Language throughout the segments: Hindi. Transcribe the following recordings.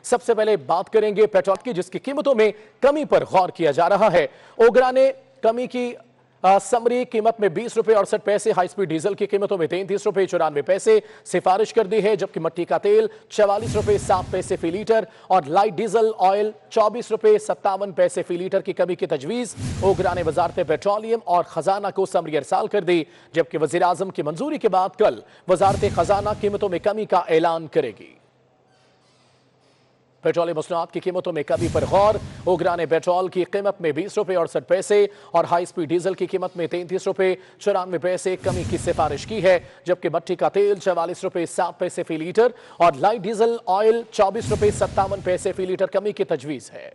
सबसे पहले बात करेंगे पेट्रोल की, जिसकी कीमतों में कमी पर गौर किया जा रहा है। ओगरा ने कमी की समरी कीमत में 20 रुपए 68 पैसे, हाई स्पीड डीजल की कीमतों में 33 रुपए 94 पैसे सिफारिश कर दी है, जबकि मट्टी का तेल 44 रुपए 7 पैसे फी लीटर और लाइट डीजल ऑयल 24 रुपए 57 पैसे फी लीटर की कमी की तजवीज ओगरा ने वजारत पेट्रोलियम और खजाना को समरी अरसाल कर दी, जबकि वजीर आजम की मंजूरी के बाद कल वजारत खजाना कीमतों में कमी का ऐलान करेगी। पेट्रोलियम मसनूआत की कीमतों में कमी पर गौर। ओगरा ने पेट्रोल की कीमत में 20 रुपए 68 पैसे और हाई स्पीड डीजल की कीमत में 33 रुपए 94 पैसे कमी की सिफारिश की है, जबकि मट्टी का तेल 44 रुपए 7 पैसे फी लीटर और लाइट डीजल ऑयल 24 रुपए 57 पैसे फी लीटर कमी की तजवीज है।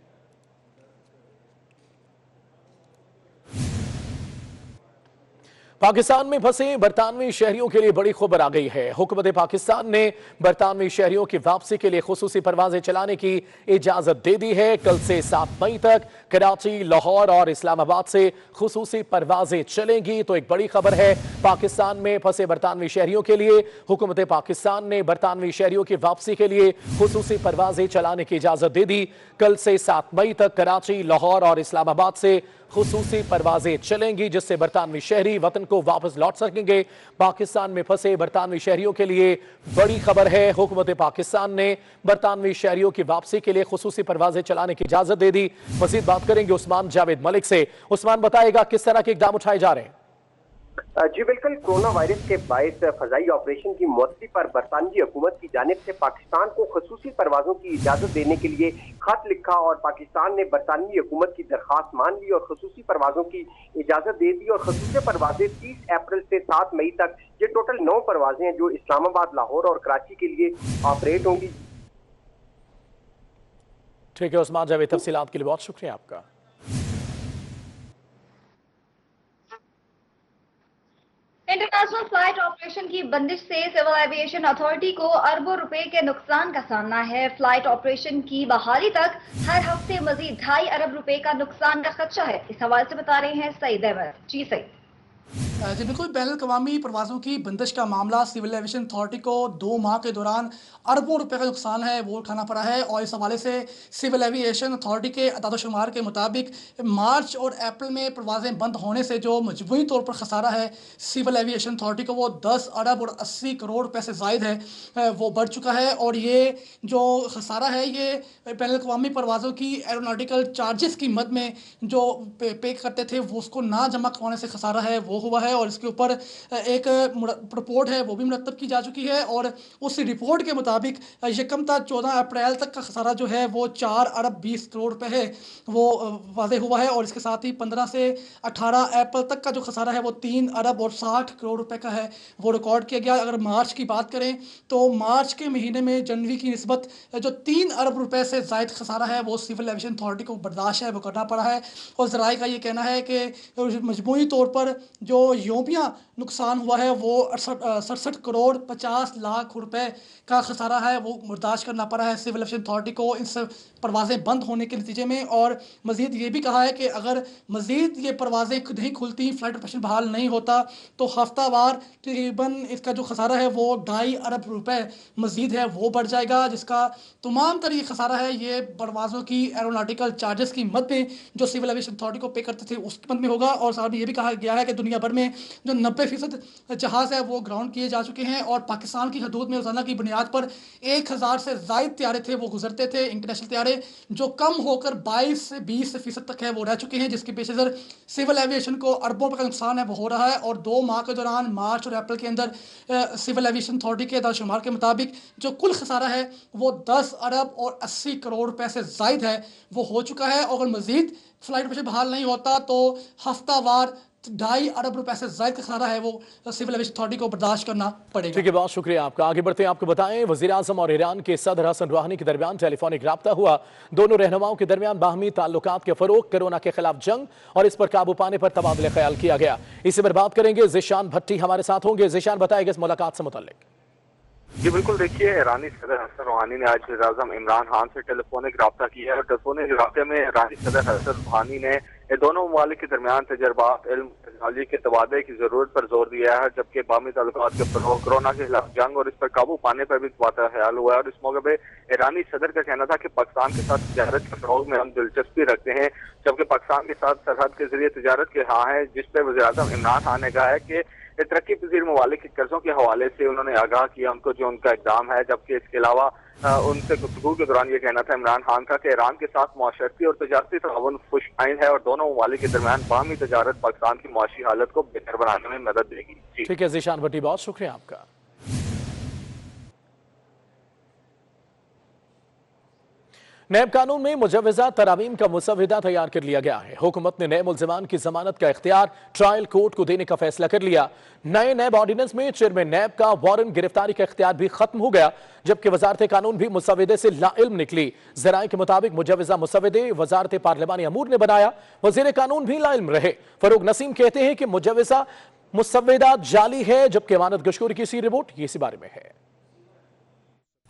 पाकिस्तान में फंसे बरतानवी शहरियों के लिए बड़ी खबर आ गई है। हुकूमत पाकिस्तान ने बरतानवी शहरियों की वापसी के लिए खुसूसी परवाजें चलाने की इजाजत दे दी है। कल से 7 मई तक कराची, लाहौर और इस्लामाबाद से खुसूसी परवाजें चलेंगी। तो एक बड़ी खबर है पाकिस्तान में फंसे बरतानवी शहरियों के लिए। हुकूमत पाकिस्तान ने बरतानवी शहरियों की वापसी के लिए खुसूसी परवाजें चलाने की इजाजत दे दी। कल से 7 मई तक कराची, लाहौर और इस्लामाबाद से खुसूसी परवाजें चलेंगी, जिससे बरतानवी शहरी वतन को वापस लौट सकेंगे। पाकिस्तान में फंसे बरतानवी शहरियों के लिए बड़ी खबर है। हुकूमत पाकिस्तान ने बरतानवी शहरियों की वापसी के लिए खुसूसी परवाजें चलाने की इजाजत दे दी। मजीद बात करेंगे उस्मान जावेद मलिक से। उस्मान, बताएगा किस तरह के इकदाम उठाए जा रहे हैं? जी बिल्कुल, कोरोना वायरस के बायस फजाई ऑपरेशन की मुअत्तली पर बरतानवी हुकूमत की जानिब से पाकिस्तान को खसूसी परवाजों की इजाजत देने के लिए खत लिखा और पाकिस्तान ने बरतानवी हुकूमत की दरखास्त मान ली और खसूसी परवाजों की इजाजत दे दी। और खसूसी परवाजें 30 अप्रैल से 7 मई तक, ये टोटल 9 परवाजें हैं जो इस्लामाबाद, लाहौर और कराची के लिए ऑपरेट होंगी। ठीक है उस्मान जावेद, तफसीलात के लिए बहुत शुक्रिया आपका। इंटरनेशनल फ्लाइट ऑपरेशन की बंदिश से सिविल एविएशन अथॉरिटी को अरबों रुपए के नुकसान का सामना है। फ्लाइट ऑपरेशन की बहाली तक हर हफ्ते मजीद 2.5 अरब रुपए का नुकसान का खदशा है। इस हवाले से बता रहे हैं सईद अहमद। जी सईद। जी बिल्कुल, बैनुल-अक़वामी परवाज़ों की बंदिश का मामला सिविल एविएशन अथॉरिटी को 2 माह के दौरान अरबों रुपए का नुकसान है वो उठाना पड़ा है। और इस हवाले से सिविल एविएशन अथॉरिटी के अदाद-ओ-शुमार के मुताबिक मार्च और अप्रैल में परवाज़ें बंद होने से जो मजमूई तौर पर खसारा है सिविल एविएशन अथॉरिटी को, वो 10 अरब और 80 करोड़ रुपए से ज़ायद है, वो बढ़ चुका है। और ये जो खसारा है ये बैनुल-अक़वामी परवाज़ों की एरोनॉटिकल चार्जेस की मद में जो पे करते थे वो उसको ना जमा करवाने से खसारा है वो हुआ है। और इसके ऊपर एक रिपोर्ट है वो भी मुरतब की जा चुकी है। और उस रिपोर्ट के मुताबिक यकम था 14 अप्रैल तक का खसारा जो है वो 4 अरब 20 करोड़ रुपए है वो वाज़े हुआ है। और इसके साथ ही 15 से 18 अप्रैल तक का जो खसारा है वो 3 अरब और 60 करोड़ रुपए का है वो रिकॉर्ड किया गया। अगर मार्च की बात करें तो मार्च के महीने में जनवरी की निस्बत जो 3 अरब रुपए से ज़ायद खसारा है वो सिविल एविएशन अथॉरिटी को बर्दाश्त है वो करना पड़ा है। और ज़राए का ये कहना है कि मजमूई तौर पर जो योमिया नुकसान हुआ है वो 67 करोड़ 50 लाख रुपए का खसारा है वो बर्दाश्त करना पड़ा है सिविल एविएशन अथॉरिटी को इस परवाज़ें बंद होने के नतीजे में। और मज़ीद ये भी कहा है कि अगर मज़ीद ये परवाज़ें नहीं खुलती, फ्लाइट ऑपरेशन बहाल नहीं होता तो हफ्तावार तकरीबन इसका जो खसारा है वो 2.5 अरब रुपए मज़ीद है वो बढ़ जाएगा, जिसका तमाम तर ये खसारा है ये परवाज़ों की एरोनॉटिकल चार्जेस की मद में जो सिविल एविएशन अथॉरिटी को पे करते थे उसकी मद में होगा। और साथ में ये भी कहा गया है कि दुनिया भर में जो 90% जहाज़ है वो ग्राउंड किए जा चुके हैं और पाकिस्तान की हदूद में रोज़ाना की बुनियाद पर 1000 से ज़ायद त्यारे थे वो गुजरते थे, इंटरनेशनल त्यारे जो कम होकर 22 से 20% तक है वो रह चुके हैं, जिसकी पेश नज़र सिविल एविएशन को अरबों रुपए का नुकसान है वो हो रहा है। और 2 माह के दौरान मार्च और अप्रैल के अंदर सिविल एविएशन अथॉरिटी के अदाद-ओ-शुमार के मुताबिक जो कुल खसारा है वो 10 अरब और 80 करोड़ रुपए से ज़ायद है वो हो चुका है। और अगर मज़ीद फ्लाइट ऑपरेशन बहाल नहीं होता तो हफ्तावार 2.5 अरब रुपए से ज़ायद का खसारा है वो सिविल एविएशन अथॉरिटी को बर्दाश्त करना पड़ेगा। ठीक है, बहुत शुक्रिया आपका। आगे बढ़ते हैं, आपको बताएं वज़ीर आज़म और ईरान के सदर हसन रूहानी के दरमियान टेलीफोनिक राब्ता हुआ। दोनों रहनुमाओं के दरमियान बाहमी ताल्लुकात के फरोग, कोरोना के खिलाफ जंग और इस पर काबू पाने पर तबादले ख्याल किया गया। इसी पर बात करेंगे, ज़ीशान भट्टी हमारे साथ होंगे। ज़ीशान, बताएगा इस मुलाकात से मुताल्लिक। जी बिल्कुल, देखिए ईरानी सदर हसन रूहानी ने आज वज़ीर आज़म इमरान खान से टेलीफोनिक रब्ता किया है और टेलीफोनिक रब्ते में ईरानी सदर हसन रूहानी ने दोनों ममालिक के दरमियान तजर्बात, इल्म, टेक्नोलॉजी के तबादले की जरूरत पर जोर दिया है, जबकि बामी ताल्लुकात के फरोग, कोरोना के खिलाफ जंग और इस पर काबू पाने पर भी तबादला ख्याल हुआ है। और इस मौके पर ईरानी सदर का कहना था कि पाकिस्तान के साथ तजारत के फरोग में हम दिलचस्पी रखते हैं, जबकि पाकिस्तान के साथ सरहद के जरिए तजारत के हाँ है, जिस पर वज़ीर आज़म इमरान खान ने कहा है कि तरक्की पजीर ममालिक के कर्जों के हवाले से उन्होंने आगाह किया उनको जो उनका इक़दाम है। जबकि इसके अलावा उनसे गुफ्तगू के दौरान ये कहना था इमरान खान का कि ईरान के साथ मुआशरती और तजारती ताउन खुश आइन है और दोनों ममालिक के दरमियान बाहमी तजारत पाकिस्तान की मुआशी हालत को बेहतर बनाने में मदद देगी। ठीक है ज़ीशान भट्टी, बहुत शुक्रिया आपका। नैब कानून में मुजव्वज़ा तरामीम का मुसव्वदा तैयार कर लिया गया है। हुकूमत ने नए मुल्ज़िमान की जमानत का इख्तियार ट्रायल कोर्ट को देने का फैसला कर लिया। नए नैब ऑर्डिनेंस में चेयरमैन नैब का वारंट गिरफ्तारी का इख्तियार भी खत्म हो गया, जबकि वजारत कानून भी मुसव्वदे से लाइल्म निकली। ज़राए के मुताबिक मुजव्वज़ा मुसव्वदे वजारत पार्लिमानी अमूर ने बनाया, वज़ीर कानून भी लाइल्म रहे। फरूक नसीम कहते हैं कि मुजव्वज़ा मुसव्वदा जाली है, जबकि अमानत गशकोरी की सी रिपोर्ट इसी बारे में है।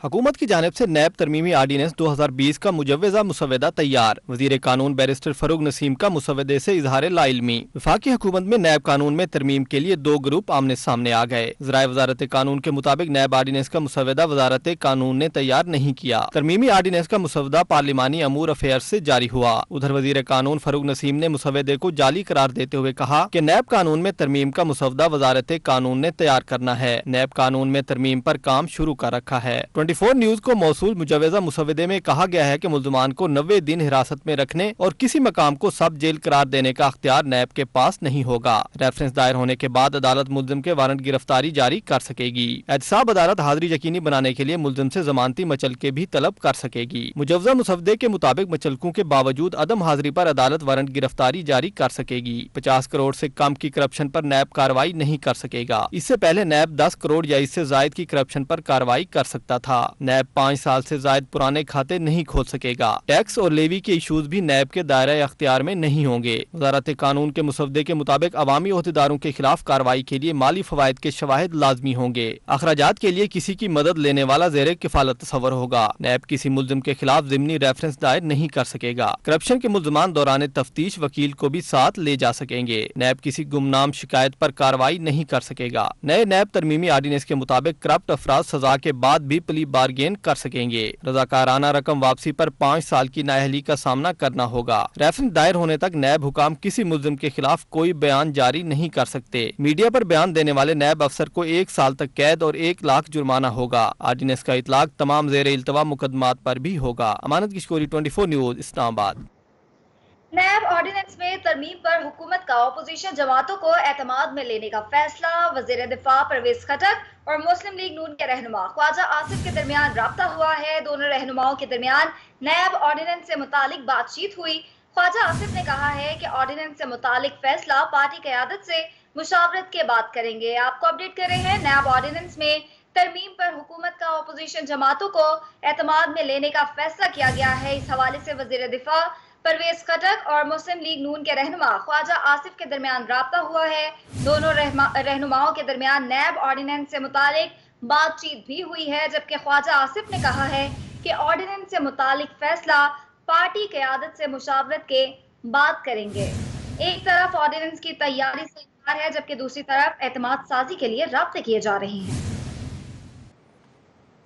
हुकूमत की जानिब से नैब तरमीमी आर्डीनेंस 2020 का मुजव्वज़ा मुसव्वदा तैयार। वज़ीर कानून बैरिस्टर फरूक नसीम का मुसव्वदे से इजहार लाइल्मी। वफाकी हुकूमत में नैब कानून में तरमीम के लिए दो ग्रुप आमने सामने आ गए। ज़राए वजारत कानून के मुताबिक नैब आर्डीनेंस का मुसव्वदा वजारत कानून ने तैयार नहीं किया। तरमीमी आर्डीनेंस का मुसव्वदा पार्लिमानी अमूर अफेयर्स से जारी हुआ। उधर वज़ीर कानून फरूक नसीम ने मुसव्वदे को जाली करार देते हुए कहा कि नैब कानून में तरमीम का मुसव्वदा वजारत कानून ने तैयार करना है। नैब कानून में तरमीम पर काम शुरू कर रखा है। 24 न्यूज को मौसूल मुजव्वज़ा मुसव्वदे में कहा गया है कि मुल्ज़िमान को 90 दिन हिरासत में रखने और किसी मकाम को सब जेल करार देने का अख्तियार नैब के पास नहीं होगा। रेफरेंस दायर होने के बाद अदालत मुल्ज़िम के वारंट गिरफ्तारी जारी कर सकेगी। एहतसाब अदालत हाजिरी यकीनी बनाने के लिए मुल्ज़िम से जमानती मचलके भी तलब कर सकेगी। मुजव्वज़ा मुसव्वदे के मुताबिक मचलकों के बावजूद अदम हाजिरी पर अदालत वारंट गिरफ्तारी जारी कर सकेगी। 50 करोड़ से कम की करप्शन पर नैब कार्रवाई नहीं कर सकेगा। इससे पहले नैब 10 करोड़ या इससे जायद की करप्शन पर कार्रवाई कर सकता था। नैब 5 साल से जायद पुराने खाते नहीं खोल सकेगा। टैक्स और लेवी के इशूज भी नैब के दायरे अख्तियार में नहीं होंगे। वजारत कानून के मुसव्वदे के मुताबिक अवामी ओहदेदारों के खिलाफ कार्रवाई के लिए माली फवायद के शवाहिद लाजमी होंगे। अखराजात के लिए किसी की मदद लेने वाला ज़ेरे किफालत तस्वर होगा। नैब किसी मुल्जिम के खिलाफ ज़िमनी रेफरेंस दायर नहीं कर सकेगा। करप्शन के मुल्जिमान दौरान तफ्तीश वकील को भी साथ ले जा सकेंगे। नैब किसी गुमनाम शिकायत पर कार्रवाई नहीं कर सकेगा। नए नैब तरमीमी आर्डीनेंस के मुताबिक करप्ट अफराद सजा के बाद भी प्ली बारगेन कर सकेंगे। रजाकाराना रकम वापसी पर 5 साल की नाअहली का सामना करना होगा। रेफरेंस दायर होने तक नैब हुकाम किसी मुल्जिम के खिलाफ कोई बयान जारी नहीं कर सकते। मीडिया पर बयान देने वाले नैब अफसर को 1 साल तक कैद और 1 लाख जुर्माना होगा। आर्डीनेंस का इतलाक तमाम ज़ेरे इल्तवा मुकदमात पर भी होगा। अमानत किशकोरी, 24 न्यूज, इस्लामाबाद। नैब ऑर्डिनेंस में तरमीम पर हुकूमत का अपोजिशन जमातों को एतमाद में लेने का फैसला। वजीर दिफा परवेज खटक और मुस्लिम लीग नून के रहनुमा ख्वाजा आसिफ के दरमियान राब्ता हुआ है। दोनों रहनुमाओं के दरमियान नैब ऑर्डिनेंस से मुतालिक बातचीत हुई। ख्वाजा आसिफ ने कहा है कि ऑर्डिनेंस से मुतालिक फैसला पार्टी क़यादत से मुशावरत के बाद करेंगे। आपको अपडेट कर रहे हैं, नैब ऑर्डिनेंस में तरमीम पर हुकूमत का अपोजिशन जमातों को एतमाद में लेने का फैसला किया गया है। इस हवाले से वजीर दिफा परवेज खटक और मुस्लिम लीग नून के रहनुमा ख्वाजा आसिफ के दरमियान राब्ता हुआ है। दोनों रहनुमाओं के दरमियान नैब ऑर्डिनेंस से मुतालिक बातचीत भी हुई है, जबकि ख्वाजा आसिफ ने कहा है कि ऑर्डिनेंस से मुतालिक फैसला पार्टी क़यादत से मुशावरत के बाद करेंगे। एक तरफ ऑर्डिनेंस की तैयारी से इनकार है, जबकि दूसरी तरफ एतमाद साजी के लिए राब्ते किए जा रहे हैं।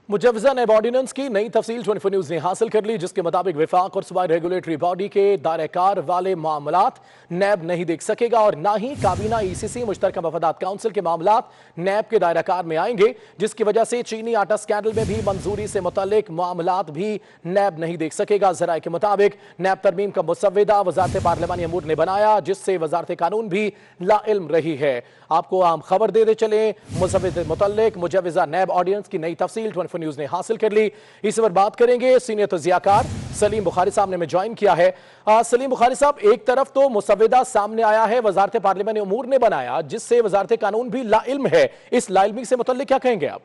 मुजव्वज़ा नैब ऑर्डिनेंस की नई तफसील 24 न्यूज ने हासिल कर ली, जिसके मुताबिक विफाक और सूबाई रेगुलेटरी बॉडी के दायरेकार वाले मामलात नैब नहीं देख सकेगा और ना ही काबीना ECC मुश्तरका मफादात काउंसिल के मामलात नैब के दायरेकार में आएंगे, जिसकी वजह से चीनी आटा स्कैंडल में भी मंजूरी से मुतल्लिक मामलात भी नैब नहीं देख सकेगा। ज़राए के मुताबिक नैब तरमीम का मुसव्वदा वजारत पार्लिमानी अमूर ने बनाया, जिससे वजारत कानून भी लाइल्म रही है। आपको आम खबर दे चले, मुसव्वदे मुतल्लिक मुजव्वज़ा नैब ऑर्डिनेंस की नई तफसील 24 न्यूज ने हासिल कर ली। इस पर बात करेंगे, सीनियर तजियाकार सलीम बुखारी साहब ने हमें ज्वाइन किया है। सलीम बुखारी साहब, एक तरफ तो मुसव्वदा सामने आया है, वजारत पार्लिमानी अमूर ने बनाया, जिससे वजारत कानून भी लाइल्म है। इस लाइल्मी से मुतल्लिक क्या कहेंगे आप?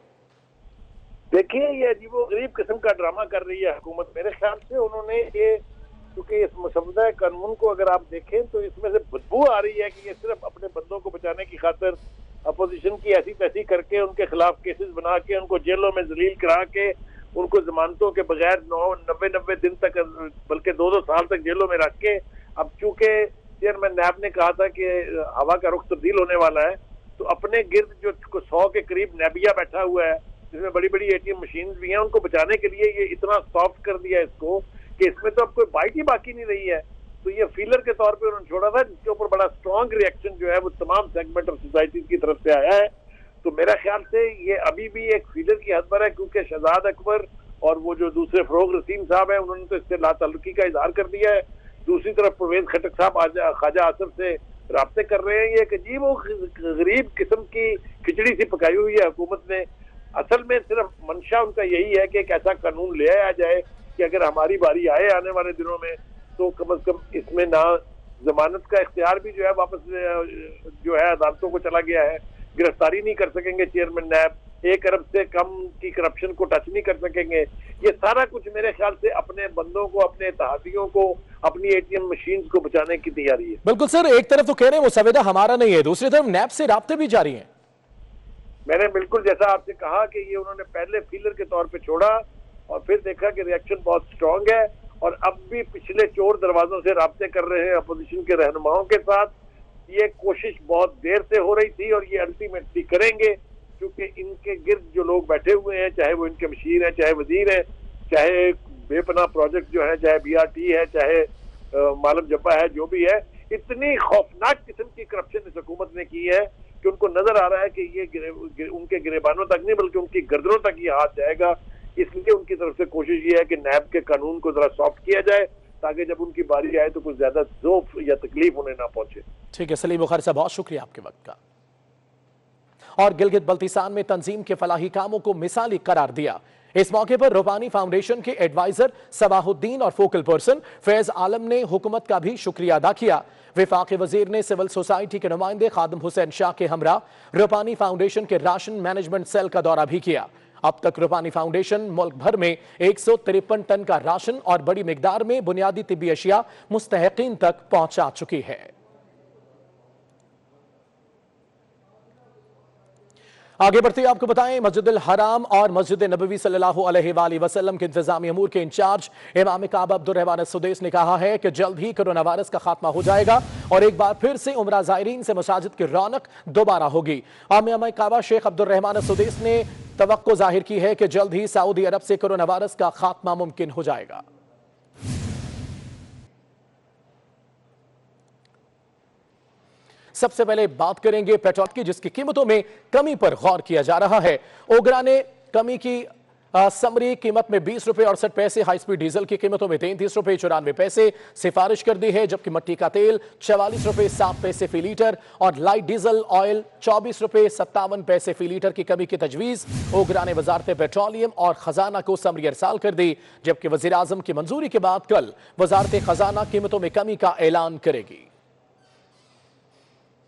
देखिए, ये अजीबोगरीब किस्म का ड्रामा कर रही है हुकूमत। मेरे ख्याल से उन्होंने ये, क्योंकि इस मुसव्वदा कानून को अगर आप देखें तो इसमें से बदबू आ रही है कि ये सिर्फ अपने बंदों को बचाने की खातिर अपोजिशन की ऐसी तैसी करके उनके खिलाफ केसेस बना के उनको जेलों में जलील करा के उनको जमानतों के बगैर 90 दिन तक बल्कि 2-2 साल तक जेलों में रख के, अब चूंकि चेयरमैन नैब ने कहा था कि हवा का रुख तब्दील होने वाला है, तो अपने गिर्द जो 100 के करीब नैबिया बैठा हुआ है जिसमें बड़ी बड़ी ATM मशीन भी हैं, उनको बचाने के लिए ये इतना सॉफ्ट कर दिया इसको कि इसमें तो अब कोई बाइट ही बाकी नहीं रही है। तो ये फीलर के तौर पे उन्होंने छोड़ा था, जिसके ऊपर बड़ा स्ट्रॉन्ग रिएक्शन जो है वो तमाम सेगमेंट ऑफ सोसाइटी की तरफ से आया है। तो मेरा ख्याल से ये अभी भी एक फीलर की हद पर है, क्योंकि शहजाद अकबर और वो जो दूसरे फरोग रसीम साहब हैं उन्होंने तो इससे लाताल्लुकी का इजहार कर दिया है। दूसरी तरफ परवेज खटक साहब ख्वाजा आसिफ से राब्ते कर रहे हैं। ये एक अजीब और गरीब किस्म की खिचड़ी सी पकाई हुई है हुकूमत ने। असल में सिर्फ मंशा उनका यही है कि एक ऐसा कानून ले आया जाए कि अगर हमारी बारी आए आने वाले दिनों में तो कम से कम इसमें ना जमानत का इख्तियार भी जो है वापस जो है अदालतों को चला गया है, गिरफ्तारी नहीं कर सकेंगे चेयरमैन नैब, 1 अरब से कम की करप्शन को टच नहीं कर सकेंगे। ये सारा कुछ मेरे ख्याल से अपने बंदों को, अपने इत्तेहादियों को, अपनी ATM मशीन को बचाने की तैयारी है। बिल्कुल सर, एक तरफ तो कह रहे हैं वो संविदा हमारा नहीं है, दूसरी तरफ नैब से राब्ते भी जारी हैं। मैंने बिल्कुल जैसा आपसे कहा कि ये उन्होंने पहले फीलर के तौर पे छोड़ा और फिर देखा कि रिएक्शन बहुत स्ट्रांग है, और अब भी पिछले चोर दरवाजों से राब्ते कर रहे हैं अपोजिशन के रहनुमाओं के साथ। ये कोशिश बहुत देर से हो रही थी और ये अल्टीमेटली करेंगे, क्योंकि इनके गिर्द जो लोग बैठे हुए हैं, चाहे वो इनके मशीर हैं, चाहे वजीर हैं, चाहे बेपनाह प्रोजेक्ट जो है, चाहे BRT है, चाहे मालम जब्बा है, जो भी है, इतनी खौफनाक किस्म की करप्शन इस हुकूमत ने की है कि उनको नजर आ रहा है कि ये उनके गिरेबानों तक नहीं बल्कि उनकी गर्दनों तक ये हाथ जाएगा। इसलिए उनकी तरफ से कोशिश ये है कि नैब के कानून को जरा सॉफ्ट किया जाए, ताकि जब उनकी बारी आए तो कुछ ज्यादा ज़ोफ या तकलीफ उन्हें ना पहुंचे। ठीक है सलीम बुखारी साहब, बहुत शुक्रिया आपके वक्त का। और गिलगित बल्तिस्तान में तंजीम के फलाही कामों को मिसाली करार दिया। इस मौके पर रूपानी फाउंडेशन के एडवाइजर सबाहुद्दीन और फोकल पर्सन फैज आलम ने हुकूमत का भी शुक्रिया अदा किया। विफाक वजीर ने सिविल सोसाइटी के नुमाइंदे खादिम हुसैन शाह के हमरा रूपानी फाउंडेशन के राशन मैनेजमेंट सेल का दौरा भी किया। अब तक रूपानी फाउंडेशन मुल्क भर में 153 टन का राशन और बड़ी मिकदार में बुनियादी तिब्बी अशिया मुस्तहकीन तक पहुंचा चुकी है। आगे बढ़ते आपको बताएं, मस्जिदुल हराम और मस्जिद नबवी सल्लल्लाहु अलैहि वसल्लम के इंतजामी अमूर के इंचार्ज इमाम काबा अब्दुर्रहमान सुदैस ने कहा है कि जल्द ही कोरोना वायरस का खात्मा हो जाएगा और एक बार फिर से उमरा ज़ायरीन से मसाजिद की रौनक दोबारा होगी। इमाम काबा शेख अब्दुर्रहमान सुदैस ने तवक्को जाहिर की है कि जल्द ही सऊदी अरब से कोरोना वायरस का खात्मा मुमकिन हो जाएगा। सबसे पहले बात करेंगे पेट्रोल की, जिसकी कीमतों में कमी पर गौर किया जा रहा है। ओगरा ने कमी की समरी कीमत में 20 रुपए 68 पैसे, हाई स्पीड डीजल की कीमतों में 33 रुपए 94 पैसे सिफारिश कर दी है, जबकि मट्टी का तेल 44 रुपए 7 पैसे फी लीटर और लाइट डीजल ऑयल 24 रुपए 57 पैसे फी लीटर की कमी की तजवीज ओगरा ने वजारत पेट्रोलियम और खजाना को समरी अरसाल कर दी, जबकि वजीर आजम की मंजूरी के बाद कल वजारत खजाना कीमतों में कमी का ऐलान करेगी।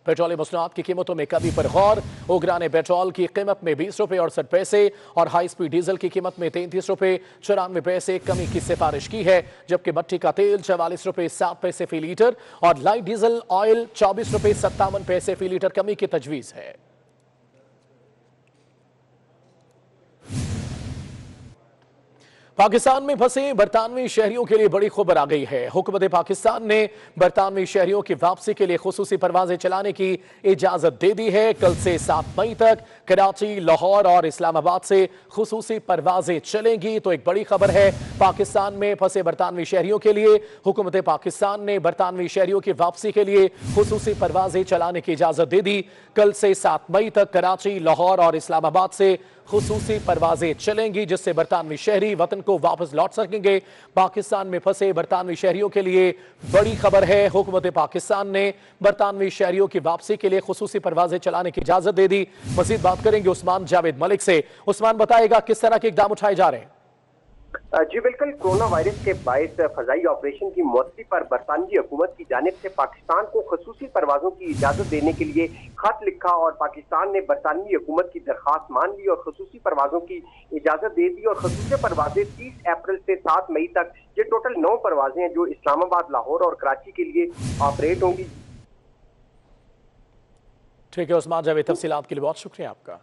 पेट्रोलियम मसनूआत की कीमतों में कमी पर गौर। ओगरा ने पेट्रोल की कीमत में 20 रुपए 68 पैसे और हाई स्पीड डीजल की कीमत में 33 रुपए 94 पैसे कमी की सिफारिश की है, जबकि मट्टी का तेल 44 रुपए 7 पैसे फी लीटर और लाइट डीजल ऑयल 24 रुपए 57 पैसे फी लीटर कमी की तजवीज है। पाकिस्तान में फंसे बरतानवी शहरियों के लिए बड़ी खबर आ गई है। हुकूमत पाकिस्तान ने बरतानवी शहरियों की वापसी के लिए खुसूसी परवाजें चलाने की इजाजत दे दी है। कल से 7 मई तक कराची, लाहौर और इस्लामाबाद से खुसूसी परवाजें चलेंगी। तो एक बड़ी खबर है, पाकिस्तान में फंसे बरतानवी शहरियों के लिए हुकूमत पाकिस्तान ने बरतानवी शहरियों की वापसी के लिए खुसूसी परवाजें चलाने की इजाजत दे दी। कल से 7 मई तक कराची, लाहौर और इस्लामाबाद से खुसूसी परवाजें चलेंगी, जिससे बरतानवी शहरी वतन को वापस लौट सकेंगे। पाकिस्तान में फंसे बरतानवी शहरियों के लिए बड़ी खबर है, हुकूमत पाकिस्तान ने बरतानवी शहरियों की वापसी के लिए खुसूसी परवाजें चलाने की इजाजत दे दी। मजीद बात करेंगे उस्मान जावेद मलिक से। उस्मान, बताएगा किस तरह के इकदाम उठाए जा रहे हैं? जी बिल्कुल, कोरोना वायरस के बायस फजाई ऑपरेशन की मौतरी पर बरतानवी हुकूमत की जानिब से पाकिस्तान को खसूसी परवाजों की इजाजत देने के लिए खत लिखा और पाकिस्तान ने बरतानवी हुकूमत की दरखास्त मान ली और खसूसी परवाजों की इजाजत दे दी। और खसूसी परवाजें 30 अप्रैल से 7 मई तक, ये टोटल 9 परवाजें हैं जो इस्लामाबाद, लाहौर और कराची के लिए ऑपरेट होंगी। ठीक है उस्मान जावेद, तफसीलात के लिए बहुत शुक्रिया आपका।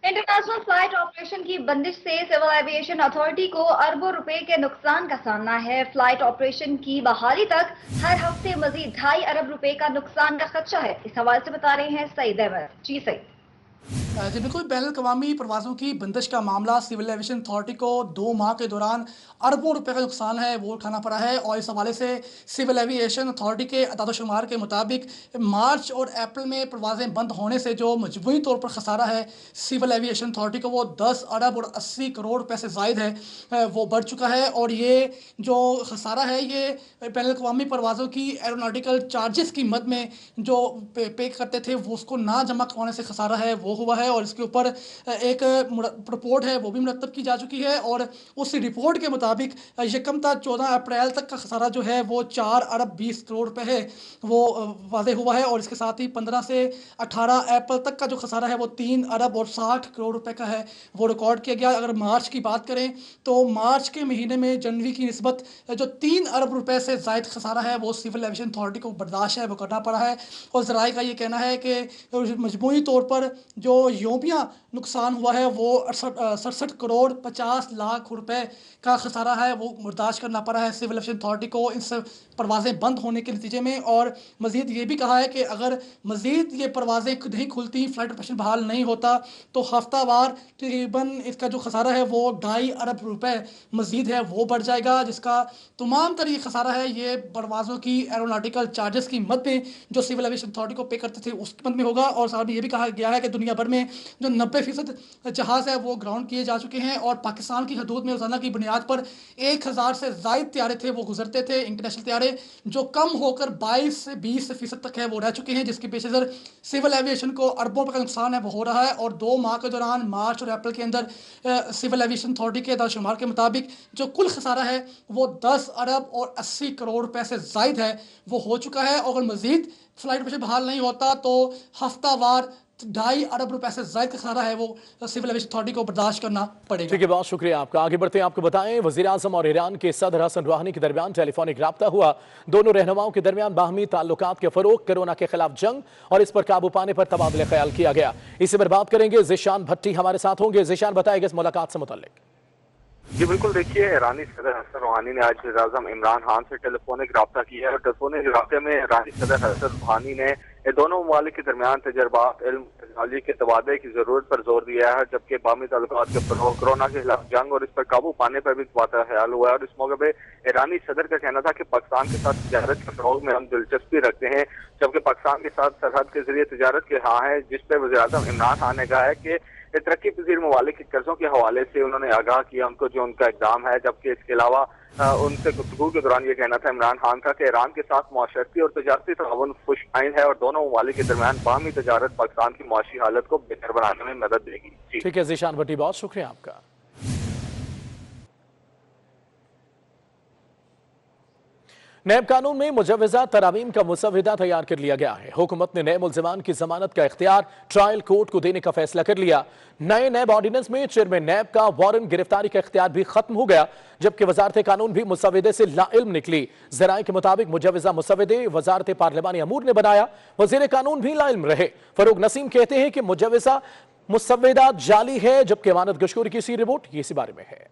इंटरनेशनल फ्लाइट ऑपरेशन की बंदिश से सिविल एविएशन अथॉरिटी को अरबों रुपए के नुकसान का सामना है। फ्लाइट ऑपरेशन की बहाली तक हर हफ्ते मजीद 2.5 अरब रुपए का नुकसान का खदशा है। इस हवाले से बता रहे हैं सईद अहमद। जी सईद। जी बिल्कुल, बैनुल-अक़वामी परवाज़ों की बंदिश का मामला सिविल एविएशन अथॉरिटी को 2 माह के दौरान अरबों रुपए का नुकसान है वो उठाना पड़ा है। और इस हवाले से सिविल एविएशन अथॉरिटी के अदाद-ओ-शुमार के मुताबिक मार्च और अप्रैल में परवाज़ें बंद होने से जो मजमूई तौर पर खसारा है सिविल एविएशन अथॉरिटी को वो 10 अरब और 80 करोड़ रुपए से ज़ायद है, वो बढ़ चुका है। और ये जो खसारा है ये बैनुल-अक़वामी परवाज़ों की एरोनॉटिकल चार्जेस की मद में जो पे करते थे वो उसको ना जमा करवाने से खसारा है वो हुआ है। और इसके ऊपर एक रिपोर्ट है वो भी मुरतब की जा चुकी है। और उस रिपोर्ट के मुताबिक यकमता 14 अप्रैल तक का खसारा जो है वो 4 अरब 20 करोड़ रुपए है वो वाज़ेह हुआ है। और इसके साथ ही 15 से 18 अप्रैल तक का जो खसारा है वो 3 अरब और 60 करोड़ रुपए का है वो रिकॉर्ड किया गया। अगर मार्च की बात करें तो मार्च के महीने में जनवरी की निस्बत जो 3 अरब रुपए से ज़ायद खसारा है वो सिविल एविएशन अथॉरिटी को बर्दाश्त है वो करना पड़ा है। और ज़राए का ये कहना है कि मजमूई तौर पर जो योमिया नुकसान हुआ है वो 67 करोड़ 50 लाख रुपए का खसारा है वो बर्दाश्त करना पड़ा है सिविल एविएशन अथॉरिटी को इस परवाज़ें बंद होने के नतीजे में। और मज़ीद ये भी कहा है कि अगर मज़ीद ये परवाज़ें खुद ही खुलती, फ्लाइट ऑपरेशन बहाल नहीं होता तो हफ्तावार तकरीबन इसका जो खसारा है वो 2.5 अरब रुपए मज़ीद है वो बढ़ जाएगा, जिसका तमाम तर ये खसारा है ये परवाज़ों की एरोनॉटिकल चार्जेस की मद में जो सिविल एविएशन अथॉरिटी को पे करते थे उसकी मद में होगा। और साथ में ये भी कहा गया है कि दुनिया भर में जो 90% जहाज़ है वो ग्राउंड किए जा चुके हैं और पाकिस्तान की हदूद में रोज़ाना की बुनियाद पर 1000 से ज़ायद त्यारे थे वो गुजरते थे, इंटरनेशनल त्यारे जो कम होकर 22 से 20% तक है वो रह चुके हैं, जिसके पेश नज़र सिविल एविएशन को अरबों रुपए का नुकसान है वो हो रहा है। और 2 माह के दौरान मार्च और अप्रैल के अंदर सिविल एविएशन अथॉरिटी के अदाद-ओ-शुमार के मुताबिक जो कुल खसारा है वो 10 अरब और 80 करोड़ रुपए से ज़ायद है वो हो चुका है। और अगर मज़ीद फ्लाइट ऑपरेशन बहाल नहीं होता तो हफ्तावार 2.5 अरब रुपए से ज़ायद का खसारा है वो सिविल एविएशन अथॉरिटी को बर्दाश्त करना पड़ेगा। ठीक है, बहुत शुक्रिया आपका। आगे बढ़ते हैं, आपको बताएं वज़ीर आज़म और ईरान के सदर हसन रूहानी के दरमियान टेलीफोनिक राब्ता हुआ। दोनों रहनुमाओं के दरमियान बाहमी ताल्लुकात के फरोग, कोरोना के खिलाफ जंग और इस पर काबू पाने पर तबादले ख्याल किया गया। इसी पर बात करेंगे, ज़ीशान भट्टी हमारे साथ होंगे। ज़ीशान, बताएगा इस मुलाकात से मुतल्लिक। जी बिल्कुल, देखिए ईरानी सदर हसन रूहानी ने आज वज़ीर आज़म इमरान खान से टेलीफोनिक राब्ता किया है और टेलीफोनिक राब्ते में ईरानी सदर हसन रूहानी ने दोनों ममालिक के दरमियान तजर्बात, इल्म, टेक्नोलॉजी के तबादले की जरूरत पर जोर दिया है, जबकि बाहमी ताल्लुकात के फरोग, कोरोना के खिलाफ जंग और इस पर काबू पाने पर भी तबादला ख्याल हुआ है। और इस मौके पर ईरानी सदर का कहना था कि पाकिस्तान के साथ तजारत के फरोग में हम दिलचस्पी रखते हैं, जबकि पाकिस्तान के साथ सरहद के जरिए तजारत के हाँ है, जिस पर वज़ीर आज़म इमरान खान ने कहा है कि तरक्की पजीर ममालिक के कर्जों के हवाले से उन्होंने आगाह किया उनको जो उनका इक़दाम है। जबकि इसके अलावा उनसे गुफ्तगू के दौरान ये कहना था इमरान खान का कि ईरान के साथ मुआशरती और तजारती ताउन खुशआइन है और दोनों ममालिक के दरमियान बाहमी तजारत पाकिस्तान की मुआशी हालत को बेहतर बनाने में मदद देगी। ठीक है ज़ीशान भट्टी, बहुत शुक्रिया आपका। नैब कानून में मुजव्वज़ा तरामीम का मुसव्वदा तैयार कर लिया गया है। हुकूमत ने नए मुल्ज़िमान की जमानत का इख्तियार ट्रायल कोर्ट को देने का फैसला कर लिया। नए नैब ऑर्डिनेंस में चेयरमैन नैब का वारंट गिरफ्तारी का इख्तियार भी खत्म हो गया, जबकि वजारत कानून भी मुसव्वदे से लाइल्म निकली। ज़राए के मुताबिक मुजव्वज़ा मुसव्वदे वजारत पार्लिमानी अमूर ने बनाया, वज़ीर कानून भी लाइल्म रहे। फरूक नसीम कहते हैं कि मुजव्वज़ा मुसव्वदा जाली है, जबकि अमानत गशकोरी की सी रिपोर्ट ये इसी बारे में है।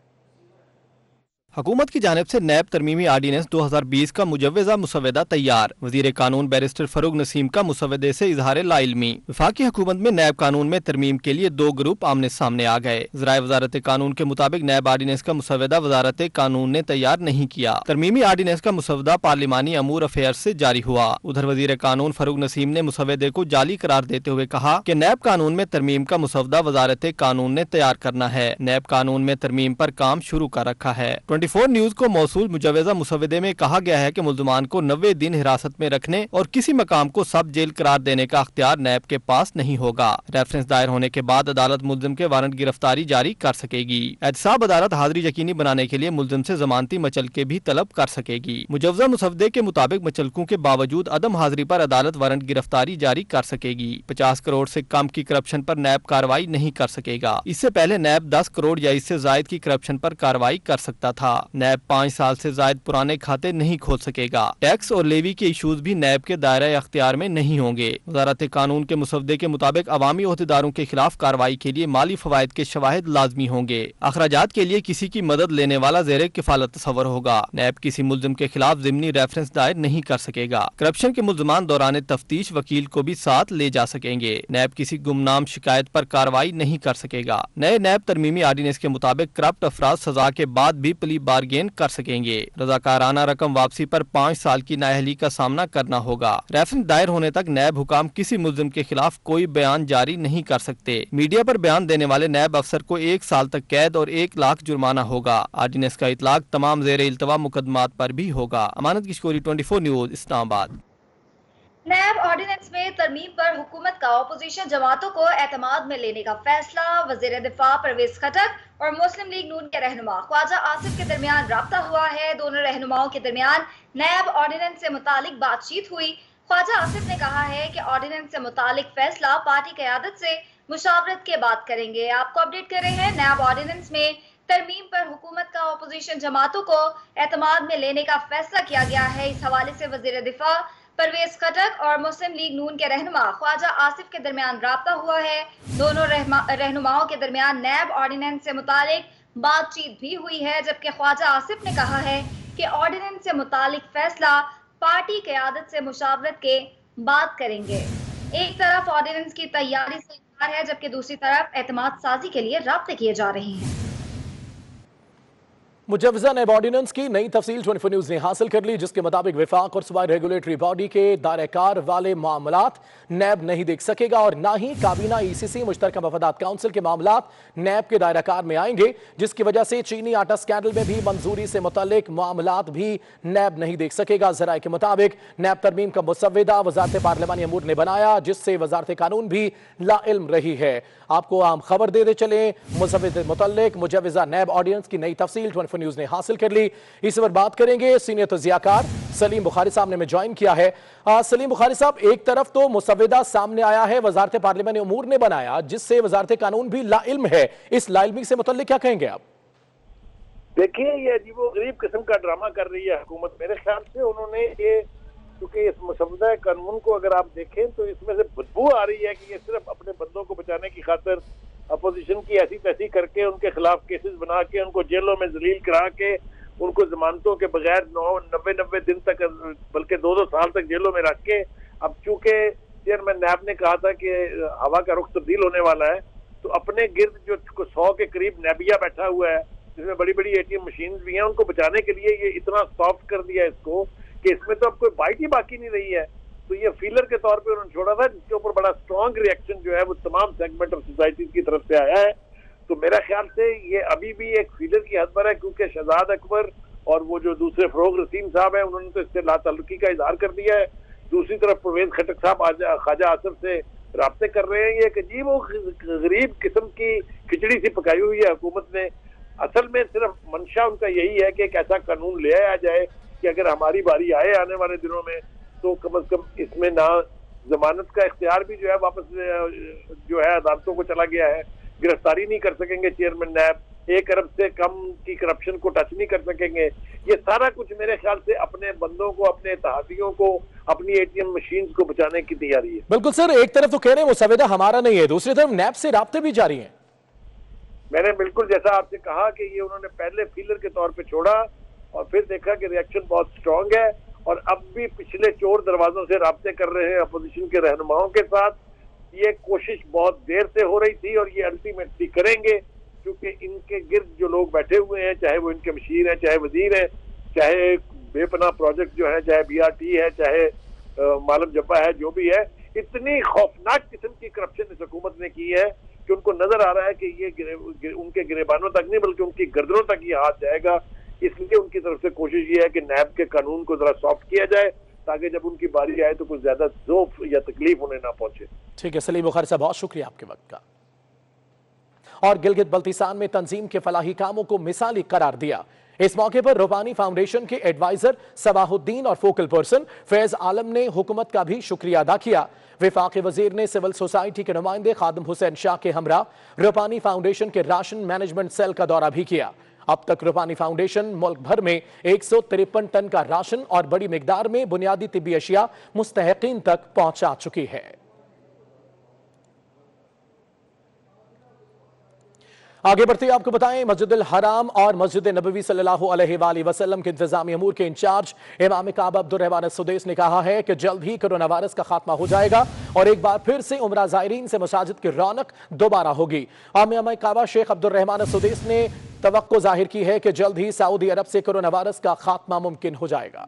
हुकूमत की जानिब से नैब तरमीमी आर्डीनेंस 2020 का मुजव्वज़ा मुसव्वदा तैयार। वज़ीर कानून बैरिस्टर फरूक नसीम का मुसव्वदे से इजहार लाइल्मी। वफाकी हुकूमत में नैब कानून में तरमीम के लिए 2 ग्रुप आमने सामने आ गए। ज़राए वजारत कानून के मुताबिक नैब आर्डीनेंस का मुसव्वदा वजारत कानून ने तैयार नहीं किया। तरमीमी आर्डीनेंस का मुसव्वदा पार्लिमानी अमूर अफेयर्स से जारी हुआ। उधर वज़ीर कानून फरूक नसीम ने मुसव्वदे को जाली करार देते हुए कहा कि नैब कानून में तरमीम का मुसव्वदा वजारत कानून ने तैयार करना है। नैब कानून में तरमीम पर काम शुरू कर रखा है। 24 न्यूज को मौसूल मुजव्वज़ा मुसव्वदे में कहा गया है कि मुल्ज़मान को 90 दिन हिरासत में रखने और किसी मकाम को सब जेल करार देने का अख्तियार नैब के पास नहीं होगा। रेफरेंस दायर होने के बाद अदालत मुल्ज़िम के वारंट गिरफ्तारी जारी कर सकेगी। एहतसाब अदालत हाजिरी यकीनी बनाने के लिए मुल्ज़िम से जमानती मचलके भी तलब कर सकेगी। मुजव्वज़ा मुसव्वदे के मुताबिक मचलकों के बावजूद अदम हाजिरी पर अदालत वारंट गिरफ्तारी जारी कर सकेगी। 50 करोड़ से कम की करप्शन पर नैब कार्रवाई नहीं कर सकेगा। इससे पहले नैब 10 करोड़ या इससे जायद की करप्शन पर कार्रवाई कर सकता था। था। नैब 5 साल से जायद पुराने खाते नहीं खोल सकेगा। टैक्स और लेवी के इशूज भी नैब के दायरा अख्तियार में नहीं होंगे। वजारत कानून के मुसवदे के मुताबिक अवामी ओहदेदारों के खिलाफ कार्रवाई के लिए माली फवायद के शवाहिद लाजमी होंगे। अखराजात के लिए किसी की मदद लेने वाला ज़ेरे किफालत तस्वर होगा। नैब किसी मुल्जिम के खिलाफ ज़िमनी रेफरेंस दायर नहीं कर सकेगा। करप्शन के मुल्जिमान दौरान तफ्तीश वकील को भी साथ ले जा सकेंगे। नैब किसी गुमनाम शिकायत पर कार्रवाई नहीं कर सकेगा। नए नैब तरमीमी आर्डिनेंस के मुताबिक करप्ट अफराद सजा के बाद भी प्ली बारगेन कर सकेंगे। रजाकाराना रकम वापसी पर 5 साल की नाअहली का सामना करना होगा। रेफरेंस दायर होने तक नैब हुकाम किसी मुल्जिम के खिलाफ कोई बयान जारी नहीं कर सकते। मीडिया पर बयान देने वाले नैब अफसर को 1 साल तक कैद और 1 लाख जुर्माना होगा। आर्डिनेंस का इतलाक तमाम ज़ेरे इल्तवा मुकदमात पर भी होगा। अमानत किशकोरी, 24 न्यूज़, इस्लामाबाद। नैब ऑर्डिनेंस में तरमीम पर हुकूमत का अपोजिशन जमातों को एतमाद में लेने का फैसला। वजीर दिफा परवेज खटक और मुस्लिम लीग नून के रहनुमा ख्वाजा आसिफ के दरमियान राब्ता हुआ है। दोनों रहनुमाओं के दरमियान नैब ऑर्डिनेंस से मुतालिक बातचीत हुई। ख्वाजा आसिफ ने कहा है कि ऑर्डिनेंस से मुतालिक फैसला पार्टी क़यादत से मुशावरत के बाद करेंगे। आपको अपडेट कर रहे हैं, नैब ऑर्डिनेंस में तरमीम पर हुकूमत का अपोजिशन जमातों को एतमाद में लेने का फैसला किया गया है। इस हवाले से वजीर दिफा परवेज खटक और मुस्लिम लीग नून के रहनुमा ख्वाजा आसिफ के दरमियान राब्ता हुआ है। दोनों रहनुमाओं के दरमियान नैब ऑर्डिनेंस से मुतालिक बातचीत भी हुई है, जबकि ख्वाजा आसिफ ने कहा है कि ऑर्डिनेंस से मुतालिक फैसला पार्टी क़यादत से मुशावरत के बाद करेंगे। एक तरफ ऑर्डिनेंस की तैयारी से इनकार है, जबकि दूसरी तरफ एतमाद साजी के लिए राब्ते किए जा रहे हैं। मुजव्वज़ा नैब ऑर्डिनेंस की नई तफसील 24 न्यूज़ ने हासिल कर ली, जिसके मुताबिक विफाक और सूबाई रेगुलेटरी बॉडी के दायरेकार वाले मामलात नैब नहीं देख सकेगा और ना ही काबीना ECC मुश्तरका मफादात काउंसिल के मामलात नैब के दायरेकार में आएंगे, जिसकी वजह से चीनी आटा स्कैंडल में भी मंजूरी से मुतल्लिक मामलात भी नैब नहीं देख सकेगा। ज़राए के मुताबिक नैब तरमीम का मुसव्विदा वजारत पार्लिमानी अमूर ने बनाया, जिससे वजारत कानून भी लाइल्म रही है। आपको आम खबर दे चले, मुसव्विदे मुतल्लिक मुजव्वज़ा नैब ऑर्डिनेंस की नई तफसील 24 न्यूज़ ने हासिल कर ली। इस पर बात करेंगे, सीनियर तजियाकार सलीम बुखारी साहब ने हमें ज्वाइन किया है। सलीम बुखारी साहब, एक तरफ तो मुसव्विदा सामने आया है, वजारत पार्लिमानी अमूर ने बनाया, जिससे वजारत कानून भी लाइल्म है। इस लाइल्मी से मुतल्लिक क्या कहेंगे आप? देखिए, ये अजीबोगरीब किस्म का ड्रामा कर रही है हुकूमत। मेरे ख्याल से उन्होंने ये, क्योंकि इस मुसव्वदा कानून को अगर आप देखें तो इसमें से बदबू आ रही है कि ये सिर्फ अपने बंदों को बचाने की खातिर अपोजिशन की ऐसी तैसी करके उनके खिलाफ केसेस बना के उनको जेलों में जलील करा के उनको जमानतों के बगैर 90 दिन तक बल्कि 2-2 साल तक जेलों में रख के, अब चूंकि चेयरमैन नैब ने कहा था कि हवा का रुख तब्दील होने वाला है, तो अपने गिर्द जो 100 के करीब नैबिया बैठा हुआ है, जिसमें बड़ी बड़ी ATM मशीन भी हैं, उनको बचाने के लिए ये इतना सॉफ्ट कर दिया इसको कि इसमें तो अब कोई बाइट ही बाकी नहीं रही है। तो ये फीलर के तौर पे उन्होंने छोड़ा था, जिसके ऊपर बड़ा स्ट्रॉन्ग रिएक्शन जो है वो तमाम सेगमेंट ऑफ सोसाइटी की तरफ से आया है। तो मेरा ख्याल से ये अभी भी एक फीलर की हद पर है, क्योंकि शहजाद अकबर और वो जो दूसरे फरोग रसीम साहब है, उन्होंने तो इससे लाताल्लुकी का इजहार कर दिया है। दूसरी तरफ परवेज खटक साहब ख्वाजा आसिफ से राब्ते कर रहे हैं। ये एक अजीब और गरीब किस्म की खिचड़ी सी पकाई हुई है हुकूमत ने। असल में सिर्फ मंशा उनका यही है कि एक ऐसा कानून ले आया जाए कि अगर हमारी बारी आए आने वाले दिनों में, तो कम से कम इसमें ना जमानत का इख्तियार भी जो है वापस जो है अदालतों को चला गया है, गिरफ्तारी नहीं कर सकेंगे चेयरमैन नैब, 1 अरब से कम की करप्शन को टच नहीं कर सकेंगे। ये सारा कुछ मेरे ख्याल से अपने बंदों को, अपने इत्तेहादियों को, अपनी ATM मशीन को बचाने की तैयारी है। बिल्कुल सर, एक तरफ तो कह रहे हैं मुसव्विदा हमारा नहीं है, दूसरी तरफ नैब से राब्ते भी जारी हैं। मैंने बिल्कुल जैसा आपसे कहा कि ये उन्होंने पहले फीलर के तौर पे छोड़ा और फिर देखा कि रिएक्शन बहुत स्ट्रांग है, और अब भी पिछले चोर दरवाजों से राब्ते कर रहे हैं अपोजिशन के रहनुमाओं के साथ। ये कोशिश बहुत देर से हो रही थी और ये अल्टीमेटली करेंगे, क्योंकि इनके गिर्द जो लोग बैठे हुए हैं, चाहे वो इनके मशीर हैं, चाहे वजीर हैं, चाहे बेपनाह प्रोजेक्ट जो है, चाहे BRT है, चाहे मालम जब्बा है, जो भी है, इतनी खौफनाक किस्म की करप्शन इस हुकूमत ने की है कि उनको नजर आ रहा है कि ये उनके गिरेबानों तक नहीं बल्कि उनकी गर्दनों तक ये हाथ जाएगा। इसलिए उनकी तरफ से कोशिश ये है कि नैब के कानून को जरा सॉफ्ट किया जाए, ताकि जब उनकी बारी आए तो कुछ ज्यादा ज़ोफ या तकलीफ उन्हें ना पहुंचे। ठीक है सलीम बुखारी साहब, बहुत शुक्रिया आपके वक्त का। और गिलगित बल्तिस्तान में तंजीम के फलाही कामों को मिसाली करार दिया। इस मौके पर रूपानी फाउंडेशन के एडवाइजर सबाहुद्दीन और फोकल पर्सन फैज आलम ने हुकूमत का भी शुक्रिया अदा किया। विफाकी वजीर ने सिविल सोसाइटी के नुमाइंदे खादिम हुसैन शाह के हमरा रूपानी फाउंडेशन के राशन मैनेजमेंट सेल का दौरा भी किया। अब तक रूहानी फाउंडेशन मुल्क भर में 153 टन का राशन और बड़ी मिकदार में बुनियादी तिब्बी अशिया मुस्तहकीन तक पहुंचा चुकी है। आगे बढ़ते हुए आपको बताएं, मस्जिद अल हराम और मस्जिद नबवी सल्लल्लाहु अलैहि वसल्लम के इंतजामी अमूर के इंचार्ज इमाम काबा अब्दुर्रहमान सुदैस ने कहा है कि जल्द ही कोरोना वायरस का खात्मा हो जाएगा और एक बार फिर से उमरा ज़ायरीन से मसाजिद की रौनक दोबारा होगी। इमाम काबा शेख अब्दुर्रहमान सुदैस ने तवक्को जाहिर की है कि जल्द ही सऊदी अरब से कोरोना वायरस का खात्मा मुमकिन हो जाएगा।